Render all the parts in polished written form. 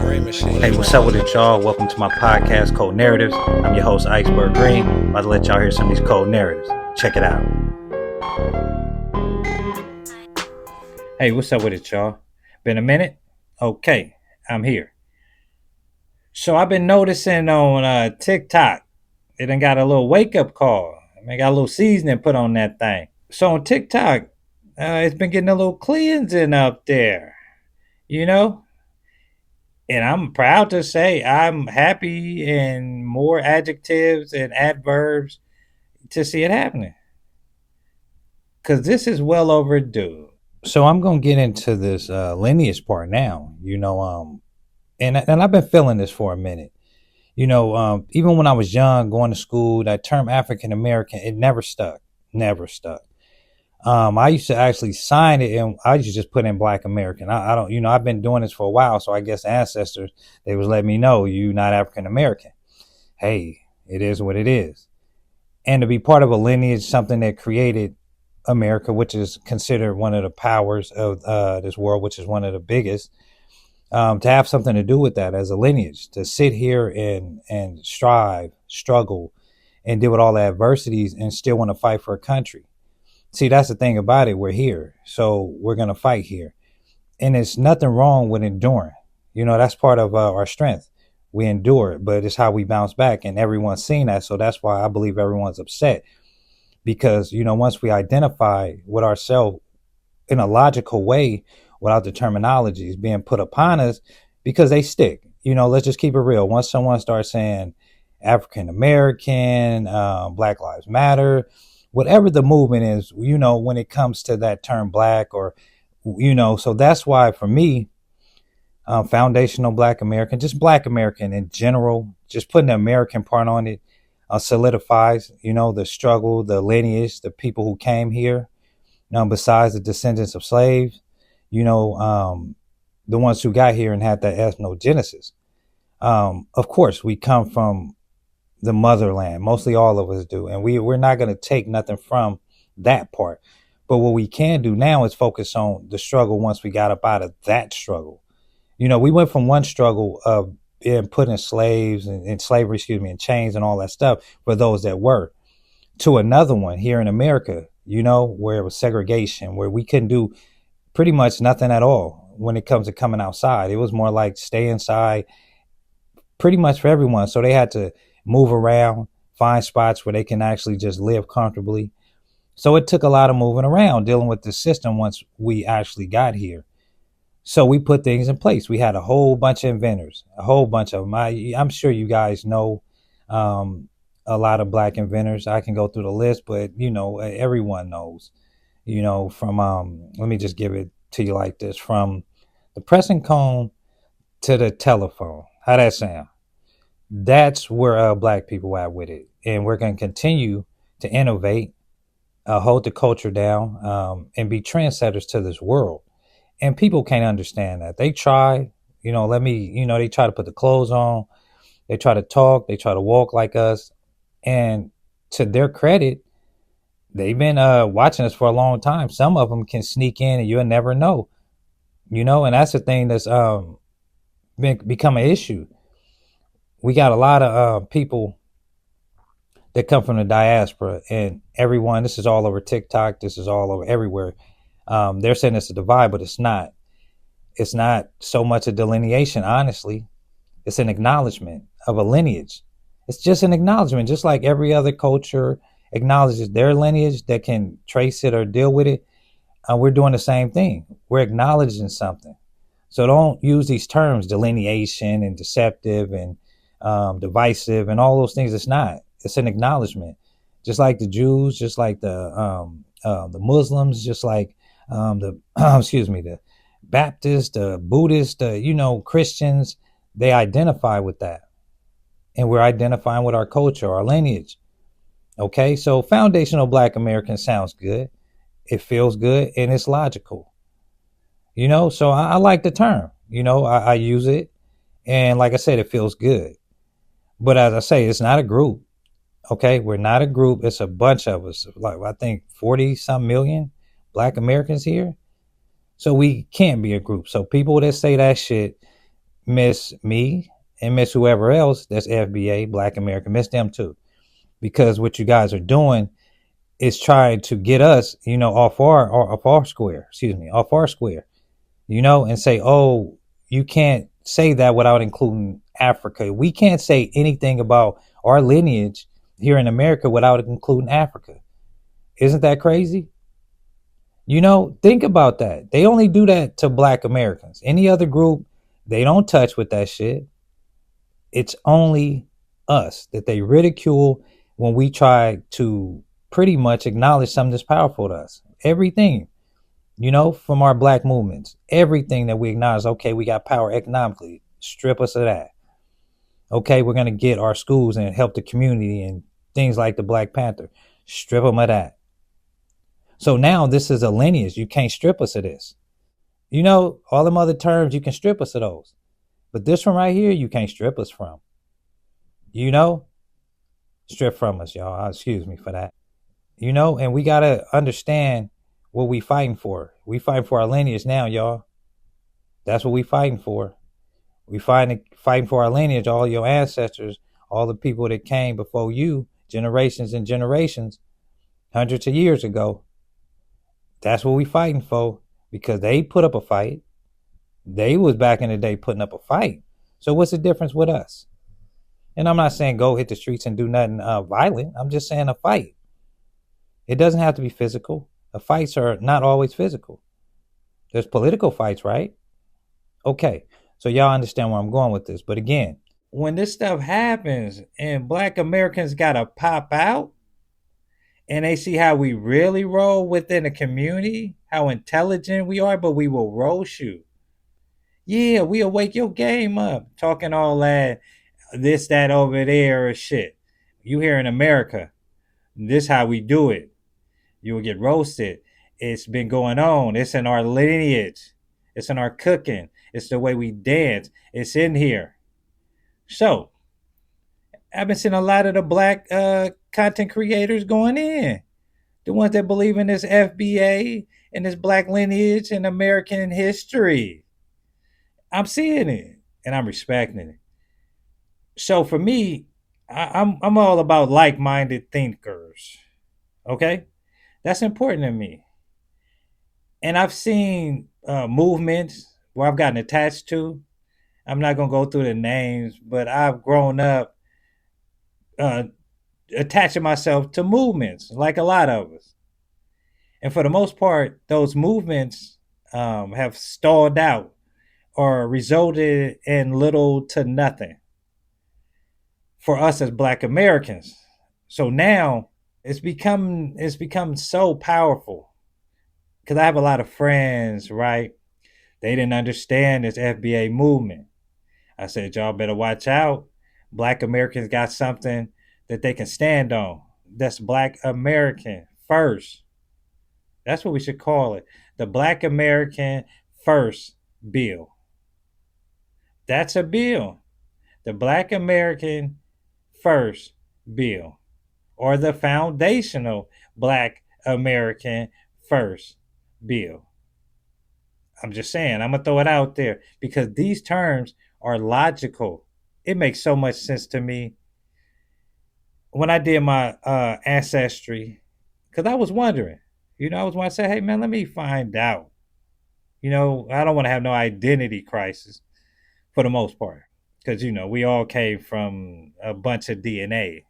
Hey, what's up with it, y'all? Welcome to my podcast, Cold Narratives. I'm your host, Iceberg Green. About to let y'all hear some of these cold narratives. Check it out. Hey, what's up with it, y'all? Been a minute? Okay, I'm here. So I've been noticing on TikTok, it done got a little wake-up call. I got a little seasoning put on that thing. So on TikTok, it's been getting a little cleansing up there, you know? And I'm proud to say I'm happy and more adjectives and adverbs to see it happening. Because this is well overdue. So I'm going to get into this lineage part now, and I've been feeling this for a minute. Even when I was young, going to school, that term African American, it never stuck. I used to actually sign it, and I used to just put in Black American. I don't, I've been doing this for a while, so I guess ancestors, they was letting me know you not African American. Hey, it is what it is. And to be part of a lineage, something that created America, which is considered one of the powers of this world, which is one of the biggest, to have something to do with that as a lineage, to sit here and strive, struggle, and deal with all the adversities and still want to fight for a country. See, that's the thing about it. We're here, so we're going to fight here. And there's nothing wrong with enduring. That's part of our strength. We endure it, but it's how we bounce back. And everyone's seen that. So that's why I believe everyone's upset. Because, once we identify with ourselves in a logical way, without the terminologies being put upon us, because they stick. Let's just keep it real. Once someone starts saying African American, Black Lives Matter, whatever the movement is, when it comes to that term Black or, so that's why for me, foundational Black American, just Black American in general, just putting the American part on it, solidifies, the struggle, the lineage, the people who came here, besides the descendants of slaves, the ones who got here and had that ethnogenesis. Of course, we come from the motherland. Mostly all of us do. And we're not going to take nothing from that part. But what we can do now is focus on the struggle once we got up out of that struggle. We went from one struggle of being put in slaves and slavery, in chains and all that stuff for those that were, to another one here in America, where it was segregation, where we couldn't do pretty much nothing at all when it comes to coming outside. It was more like stay inside pretty much for everyone. So they had to move around, find spots where they can actually just live comfortably. So it took a lot of moving around dealing with the system once we actually got here. So we put things in place. We had a whole bunch of inventors, a whole bunch of them. I'm sure you guys know a lot of Black inventors. I can go through the list, but, everyone knows, from, let me just give it to you like this, from the pressing comb to the telephone. How that sound? That's where Black people are with it. And we're going to continue to innovate, hold the culture down, and be trendsetters to this world. And people can't understand that. They try, they try to put the clothes on. They try to talk. They try to walk like us. And to their credit, they've been watching us for a long time. Some of them can sneak in and you'll never know, and that's the thing that's become an issue. We got a lot of people that come from the diaspora, and everyone, this is all over TikTok. This is all over everywhere. They're saying it's a divide, but it's not. It's not so much a delineation, honestly. It's an acknowledgement of a lineage. It's just an acknowledgement, just like every other culture acknowledges their lineage that can trace it or deal with it. We're doing the same thing. We're acknowledging something. So don't use these terms, delineation and deceptive and divisive and all those things. It's not. It's an acknowledgement. Just like the Jews, just like the Muslims, just like the the Baptists, the Buddhists, Christians, they identify with that. And we're identifying with our culture, our lineage. Okay, so foundational Black American sounds good. It feels good and it's logical. So I like the term. I use it. And like I said, it feels good. But as I say, it's not a group. Okay, we're not a group. It's a bunch of us. Like I think 40 some million Black Americans here. So we can't be a group. So people that say that shit, miss me and miss whoever else that's FBA, Black American, miss them too. Because what you guys are doing is trying to get us, off our square, off our square, and say, oh, you can't say that without including Africa. We can't say anything about our lineage here in America without including Africa. Isn't that crazy? Think about that. They only do that to Black Americans. Any other group, they don't touch with that shit. It's only us that they ridicule when we try to pretty much acknowledge something that's powerful to us. Everything, from our Black movements, everything that we acknowledge, okay, we got power economically, strip us of that. Okay, we're going to get our schools and help the community and things like the Black Panther, strip them of that. So now this is a lineage. You can't strip us of this. All them other terms, you can strip us of those. But this one right here, you can't strip us from. Strip from us, y'all. Excuse me for that. And we got to understand what we fighting for. We fighting for our lineage now, y'all. That's what we fighting for. We fighting for our lineage, all your ancestors, all the people that came before you, generations and generations, hundreds of years ago. That's what we fighting for, because they put up a fight. They was back in the day putting up a fight. So what's the difference with us? And I'm not saying go hit the streets and do nothing violent. I'm just saying a fight. It doesn't have to be physical. The fights are not always physical. There's political fights, right? Okay, so y'all understand where I'm going with this. But again, when this stuff happens and Black Americans gotta pop out and they see how we really roll within the community, how intelligent we are, but we will roast you. Yeah, we'll wake your game up talking all that, this, that over there or shit. You here in America, this how we do it. You will get roasted. It's been going on. It's in our lineage. It's in our cooking. It's the way we dance. It's in here. So, I've been seeing a lot of the Black content creators going in. The ones that believe in this FBA and this Black lineage and American history. I'm seeing it and I'm respecting it. So for me, I'm all about like-minded thinkers. Okay, that's important to me. And I've seen movements where I've gotten attached to. I'm not gonna go through the names, but I've grown up uh, attaching myself to movements, like a lot of us. And for the most part, those movements have stalled out or resulted in little to nothing for us as Black Americans. So now it's become so powerful because I have a lot of friends, right? They didn't understand this FBA movement. I said, y'all better watch out. Black Americans got something that they can stand on. That's Black American first. That's what we should call it. The Black American First Bill. That's a bill. The Black American First Bill, or the foundational Black American First Bill. I'm just saying, I'm going to throw it out there because these terms are logical. It makes so much sense to me. When I did my ancestry, because I was wondering, I was wanting to say, hey, man, let me find out. I don't want to have no identity crisis for the most part because, we all came from a bunch of DNA.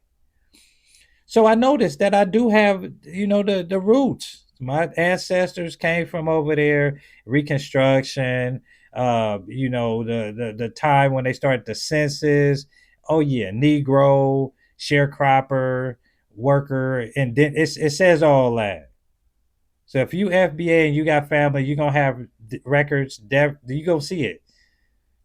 So I noticed that I do have, the roots. My ancestors came from over there, Reconstruction, the time when they started the census. Oh yeah, Negro, sharecropper, worker, and then it says all that. So if you FBA and you got family, you're gonna have records. You gonna see it,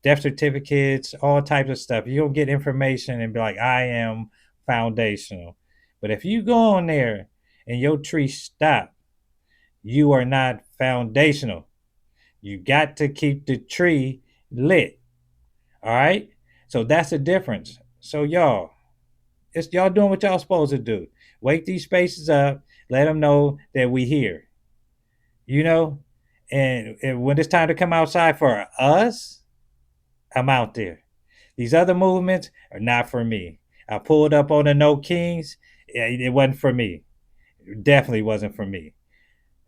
death certificates, all types of stuff. You'll get information and be like, I am foundational. But if you go on there and your tree stop, you are not foundational. You got to keep the tree lit. All right? So that's the difference. So it's y'all doing what y'all supposed to do. Wake these spaces up, let them know that we here. You know? And when it's time to come outside for us, I'm out there. These other movements are not for me. I pulled up on the No Kings. It wasn't for me. It definitely wasn't for me.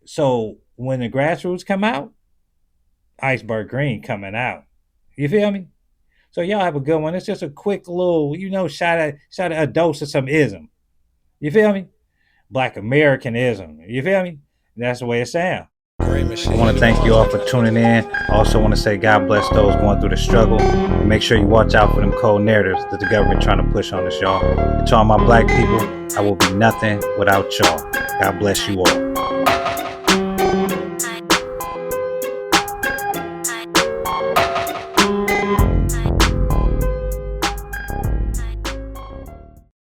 So when the grassroots come out, Iceberg Green coming out. You feel me? So y'all have a good one. It's just a quick little, shot at a dose of some ism. You feel me? Black Americanism. You feel me? That's the way it sounds. I want to thank you all for tuning in. I also want to say God bless those going through the struggle. And make sure you watch out for them cold narratives that the government trying to push on us, y'all. And to all my black people, I will be nothing without y'all. God bless you all.